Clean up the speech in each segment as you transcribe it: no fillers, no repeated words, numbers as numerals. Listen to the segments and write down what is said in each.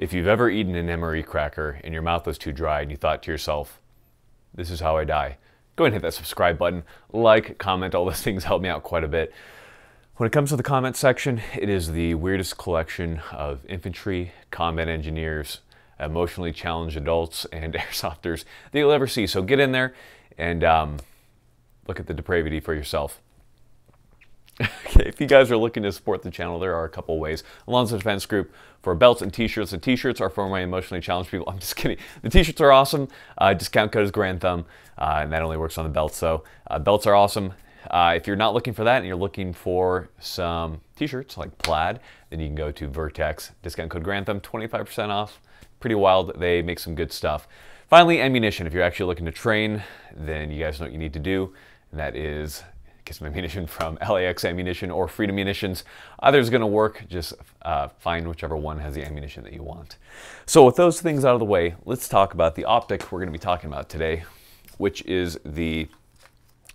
If you've ever eaten an MRE cracker and your mouth was too dry and you thought to yourself, this is how I die, go ahead and hit that subscribe button, like, comment, all those things help me out quite a bit. When it comes to the comment section, it is the weirdest collection of infantry, combat engineers, emotionally challenged adults, and airsofters that you'll ever see. So get in there and look at the depravity for yourself. Okay, if you guys are looking to support the channel, there are a couple ways. Alonzo Defense Group for belts and t-shirts. The t-shirts are for my emotionally challenged people. I'm just kidding. The t-shirts are awesome. Discount code is Garand, and that only works on the belts. So belts are awesome. If you're not looking for that and you're looking for some t-shirts like plaid, then you can go to Vertex. Discount code Garand, 25% off. Pretty wild. They make some good stuff. Finally, ammunition. If you're actually looking to train, then you guys know what you need to do, and that is get some ammunition from LAX Ammunition or Freedom Munitions. Either is going to work. Just find whichever one has the ammunition that you want. So with those things out of the way, let's talk about the optic we're going to be talking about today, which is the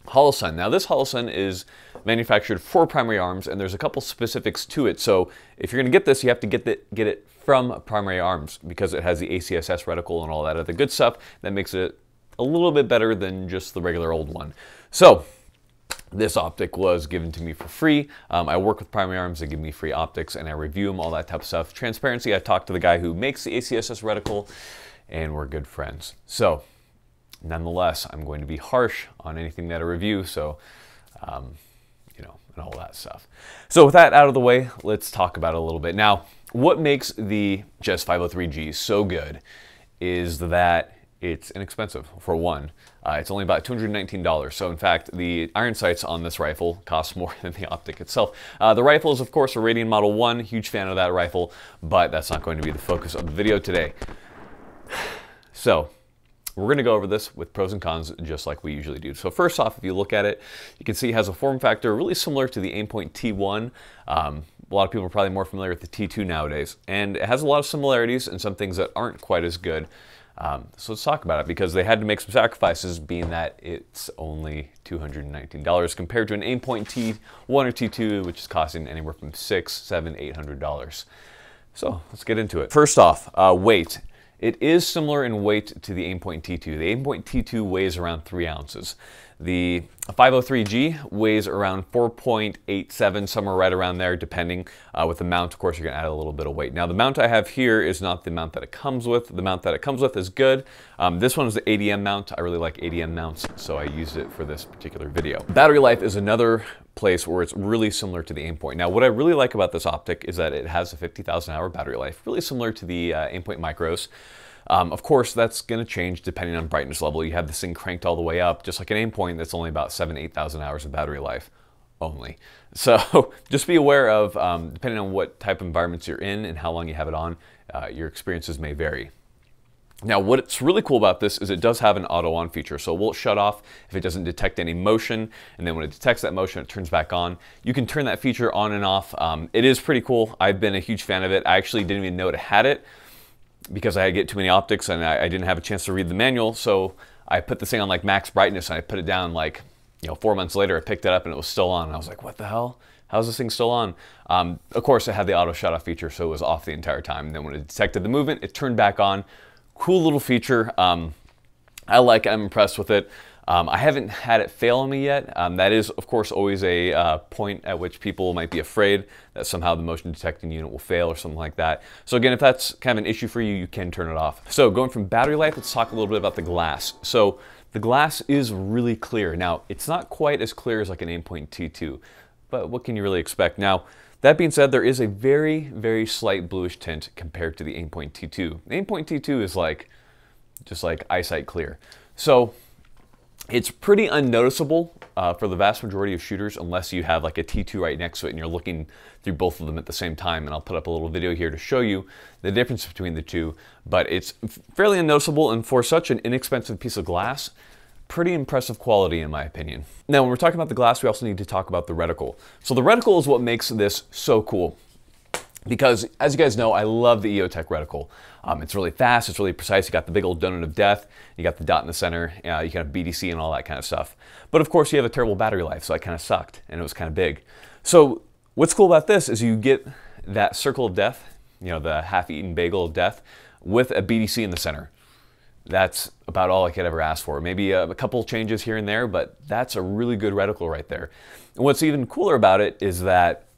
Holosun. Now this Holosun is manufactured for primary arms, and there's a couple specifics to it. So if you're going to get this, you have to get it from primary arms because it has the ACSS reticle and all that other good stuff that makes it a little bit better than just the regular old one. So this optic was given to me for free. I work with primary arms, they give me free optics and I review them, all that type of stuff. Transparency, I talked to the guy who makes the ACSS reticle and we're good friends. So nonetheless, I'm going to be harsh on anything that I review, so you know, and all that stuff. So with that out of the way, let's talk about it a little bit. Now, what makes the GH503G so good is that it's inexpensive, for one. It's only about $219. So in fact, the iron sights on this rifle cost more than the optic itself. The rifle is of course a Radian Model 1, huge fan of that rifle, but that's not going to be the focus of the video today. So we're going to go over this with pros and cons just like we usually do. So first off, if you look at it, you can see it has a form factor really similar to the Aimpoint T1. A lot of people are probably more familiar with the T2 nowadays, and it has a lot of similarities and some things that aren't quite as good. So let's talk about it because they had to make some sacrifices, being that it's only $219 compared to an Aimpoint T1 or T2, which is costing anywhere from $600, $700, $800. So let's get into it. First off, weight. It is similar in weight to the Aimpoint T2. The Aimpoint T2 weighs around 3 ounces. The 503G weighs around 4.87, somewhere right around there, depending. With the mount, of course, you're gonna add a little bit of weight. Now, the mount I have here is not the mount that it comes with. The mount that it comes with is good. This one is the ADM mount. I really like ADM mounts, so I used it for this particular video. Battery life is another place where it's really similar to the Aimpoint. Now, what I really like about this optic is that it has a 50,000 hour battery life, really similar to the Aimpoint Micros. Of course, that's going to change depending on brightness level. You have this thing cranked all the way up, just like an Aimpoint that's only about 7,000 to 8,000 hours of battery life only. So just be aware of, depending on what type of environments you're in and how long you have it on, your experiences may vary. Now, what's really cool about this is it does have an auto on feature, so it won't shut off if it doesn't detect any motion, and then when it detects that motion, it turns back on. You can turn that feature on and off. It is pretty cool. I've been a huge fan of it. I actually didn't even know it had it because I had to get too many optics and I didn't have a chance to read the manual, so I put this thing on like max brightness and I put it down like, 4 months later. I picked it up and it was still on. I was like, what the hell? How's this thing still on? Of course, it had the auto shut off feature, so it was off the entire time. And then when it detected the movement, it turned back on. Cool little feature. I like it. I'm impressed with it. I haven't had it fail on me yet. That is, of course, always a point at which people might be afraid that somehow the motion detecting unit will fail or something like that. So again, if that's kind of an issue for you, you can turn it off. So going from battery life, let's talk a little bit about the glass. So the glass is really clear. Now, it's not quite as clear as like an Aimpoint T2, but what can you really expect? Now, that being said, there is a very, very slight bluish tint compared to the Aimpoint T2. The Aimpoint T2 is like, just like eyesight clear. So it's pretty unnoticeable for the vast majority of shooters unless you have like a T2 right next to it and you're looking through both of them at the same time. And I'll put up a little video here to show you the difference between the two. But it's fairly unnoticeable, and for such an inexpensive piece of glass, pretty impressive quality in my opinion. Now, when we're talking about the glass, we also need to talk about the reticle. So the reticle is what makes this so cool. Because, as you guys know, I love the EOTech reticle. It's really fast, it's really precise. You got the big old donut of death, you got the dot in the center, you can have BDC and all that kind of stuff. But of course, you have a terrible battery life, so it kind of sucked, and it was kind of big. So what's cool about this is you get that circle of death you know, the half-eaten bagel of death with a BDC in the center. That's about all I could ever ask for. Maybe a couple changes here and there, but that's a really good reticle right there. And what's even cooler about it is that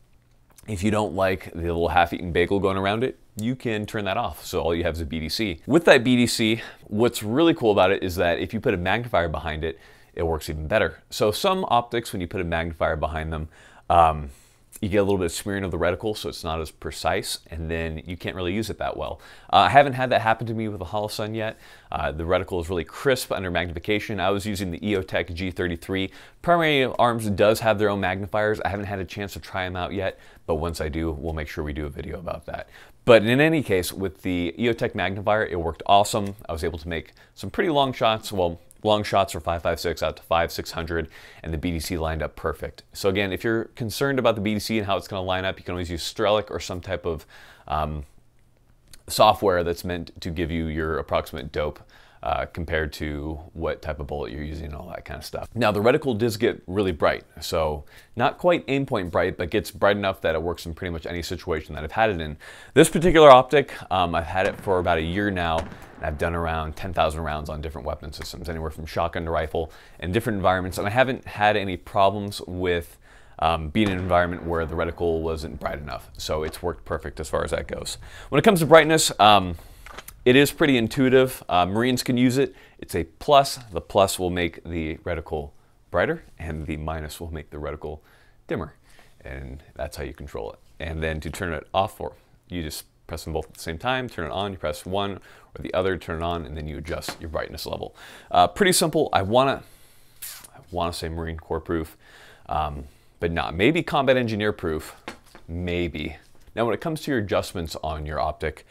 if you don't like the little half-eaten bagel going around it, you can turn that off. So all you have is a BDC. With that BDC, what's really cool about it is that if you put a magnifier behind it, it works even better. So some optics, when you put a magnifier behind them, you get a little bit of smearing of the reticle, so it's not as precise, and then you can't really use it that well. I haven't had that happen to me with the Holosun yet. The reticle is really crisp under magnification. I was using the EOTech G33. Primary Arms does have their own magnifiers. I haven't had a chance to try them out yet, but once I do, we'll make sure we do a video about that. But in any case, with the EOTech magnifier, it worked awesome. I was able to make some pretty long shots. Well, long shots from 5.56 out to 5.600, and the BDC lined up perfect. So again, if you're concerned about the BDC and how it's going to line up, you can always use Strelic or some type of software that's meant to give you your approximate dope compared to what type of bullet you're using and all that kind of stuff. Now, the reticle does get really bright, so not quite Aimpoint bright, but gets bright enough that it works in pretty much any situation that I've had it in. This particular optic, I've had it for about a year now, and I've done around 10,000 rounds on different weapon systems, anywhere from shotgun to rifle, in different environments, and I haven't had any problems with being in an environment where the reticle wasn't bright enough. So it's worked perfect as far as that goes. When it comes to brightness, it is pretty intuitive. Marines can use it. It's a plus. The plus will make the reticle brighter, and the minus will make the reticle dimmer. And that's how you control it. And then to turn it off, for you just press them both at the same time, turn it on, you press one or the other, turn it on, and then you adjust your brightness level. Pretty simple. I wanna say Marine Corps proof, but not. Maybe combat engineer proof, maybe. Now, when it comes to your adjustments on your optic,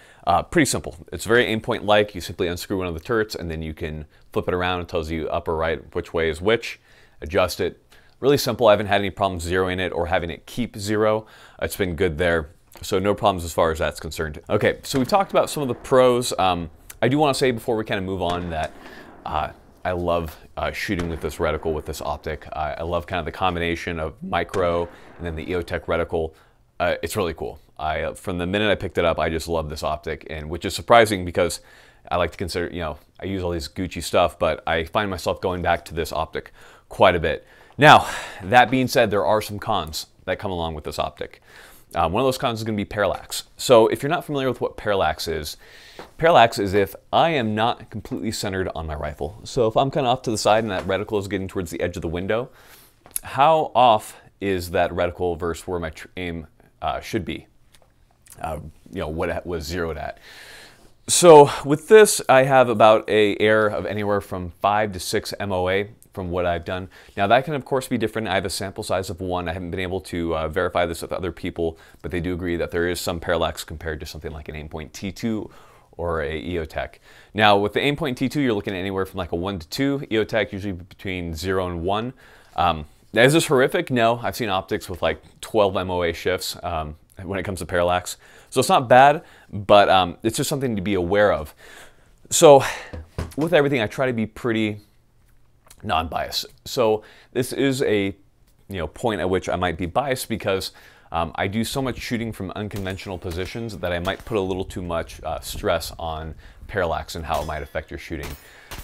pretty simple. It's very Aimpoint-like. You simply unscrew one of the turrets, and then you can flip it around. It tells you up or right which way is which. Adjust it. Really simple. I haven't had any problems zeroing it or having it keep zero. It's been good there. So no problems as far as that's concerned. Okay, so we talked about some of the pros. I do want to say before we kind of move on that I love shooting with this reticle, with this optic. I love kind of the combination of micro and then the EOTech reticle. It's really cool. From the minute I picked it up, I just love this optic, and which is surprising because I like to consider, you know, I use all these Gucci stuff, but I find myself going back to this optic quite a bit. Now, that being said, there are some cons that come along with this optic. One of those cons is going to be parallax. So if you're not familiar with what parallax is if I am not completely centered on my rifle. So if I'm kind of off to the side and that reticle is getting towards the edge of the window, how off is that reticle versus where my aim should be? You know, what it was zeroed at. So with this, I have about an error of anywhere from 5 to 6 MOA from what I've done. Now that can of course be different. I have a sample size of 1. I haven't been able to verify this with other people, but they do agree that there is some parallax compared to something like an Aimpoint T2 or a EOTech. Now with the Aimpoint T2, you're looking at anywhere from like a 1 to 2. EOTech usually between 0 and 1. Now, is this horrific? No, I've seen optics with like 12 MOA shifts when it comes to parallax. So it's not bad, but it's just something to be aware of. So with everything, I try to be pretty non-biased. So this is a point at which I might be biased because I do so much shooting from unconventional positions that I might put a little too much stress on parallax and how it might affect your shooting.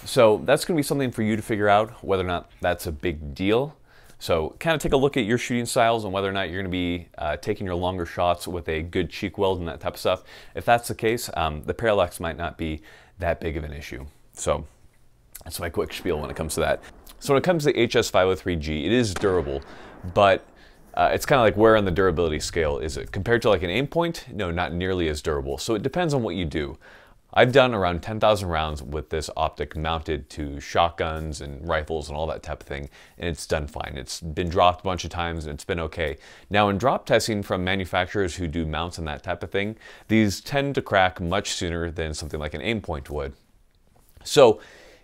So that's going to be something for you to figure out whether or not that's a big deal. So kind of take a look at your shooting styles and whether or not you're going to be taking your longer shots with a good cheek weld and that type of stuff. If that's the case, the parallax might not be that big of an issue. So that's my quick spiel when it comes to that. So when it comes to the HS503G, it is durable, but it's kind of like where on the durability scale is it? Compared to like an Aimpoint, no, not nearly as durable. So it depends on what you do. I've done around 10,000 rounds with this optic mounted to shotguns and rifles and all that type of thing, and it's done fine. It's been dropped a bunch of times and it's been okay. Now in drop testing from manufacturers who do mounts and that type of thing, these tend to crack much sooner than something like an Aimpoint would. So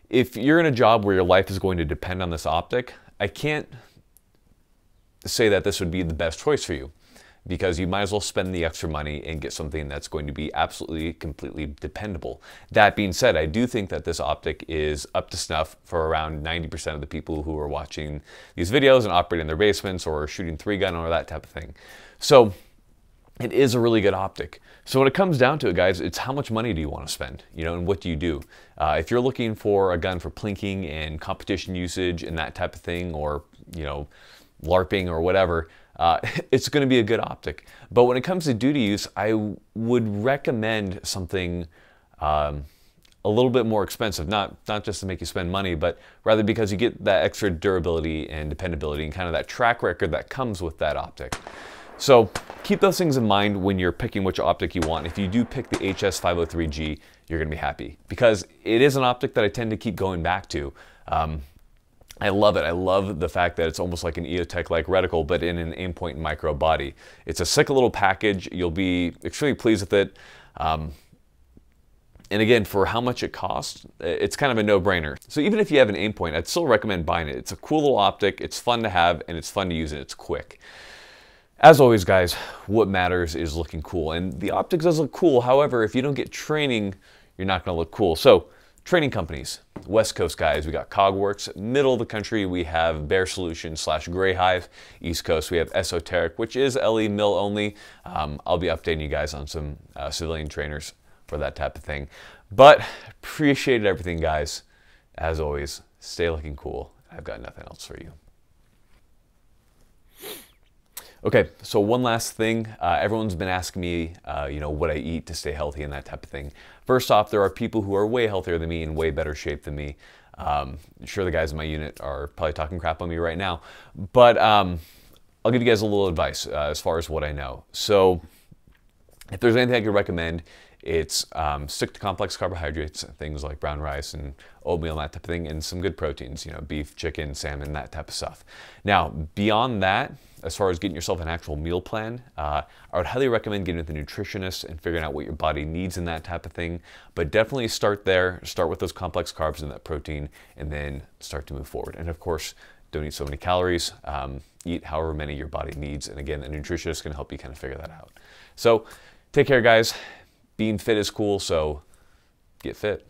if you're in a job where your life is going to depend on this optic, I can't say that this would be the best choice for you, because you might as well spend the extra money and get something that's going to be absolutely, completely dependable. That being said, I do think that this optic is up to snuff for around 90% of the people who are watching these videos and operating in their basements or shooting 3-gun or that type of thing. So it is a really good optic. So when it comes down to it, guys, it's how much money do you want to spend, you know, and what do you do? If you're looking for a gun for plinking and competition usage and that type of thing, or, you know, LARPing or whatever, it's going to be a good optic. But when it comes to duty use, I would recommend something a little bit more expensive, not just to make you spend money, but rather because you get that extra durability and dependability and kind of that track record that comes with that optic. So keep those things in mind when you're picking which optic you want. If you do pick the HS503G, you're going to be happy, because it is an optic that I tend to keep going back to. I love it. I love the fact that it's almost like an EOTech-like reticle, but in an Aimpoint micro body. It's a sick little package. You'll be extremely pleased with it. And again, for how much it costs, it's kind of a no-brainer. So even if you have an Aimpoint, I'd still recommend buying it. It's a cool little optic. It's fun to have, and it's fun to use, and it's quick. As always, guys, what matters is looking cool. And the optics does look cool. However, if you don't get training, you're not going to look cool. So training companies, West Coast guys, we got Cogworks. Middle of the country, we have Bear Solutions / Gray Hive. East Coast, we have Esoteric, which is LE mill only. I'll be updating you guys on some civilian trainers for that type of thing. But appreciated everything, guys. As always, stay looking cool. I've got nothing else for you. Okay, so one last thing. Everyone's been asking me, you know, what I eat to stay healthy and that type of thing. First off, there are people who are way healthier than me and way better shape than me. I'm sure the guys in my unit are probably talking crap on me right now, but I'll give you guys a little advice as far as what I know. So if there's anything I could recommend, it's stick to complex carbohydrates, things like brown rice and oatmeal and that type of thing, and some good proteins, you know, beef, chicken, salmon, that type of stuff. Now, beyond that, as far as getting yourself an actual meal plan, I would highly recommend getting with a nutritionist and figuring out what your body needs and that type of thing. But definitely start there, start with those complex carbs and that protein, and then start to move forward. And of course, don't eat so many calories, eat however many your body needs. And again, a nutritionist can help you kind of figure that out. So take care, guys. Being fit is cool, so get fit.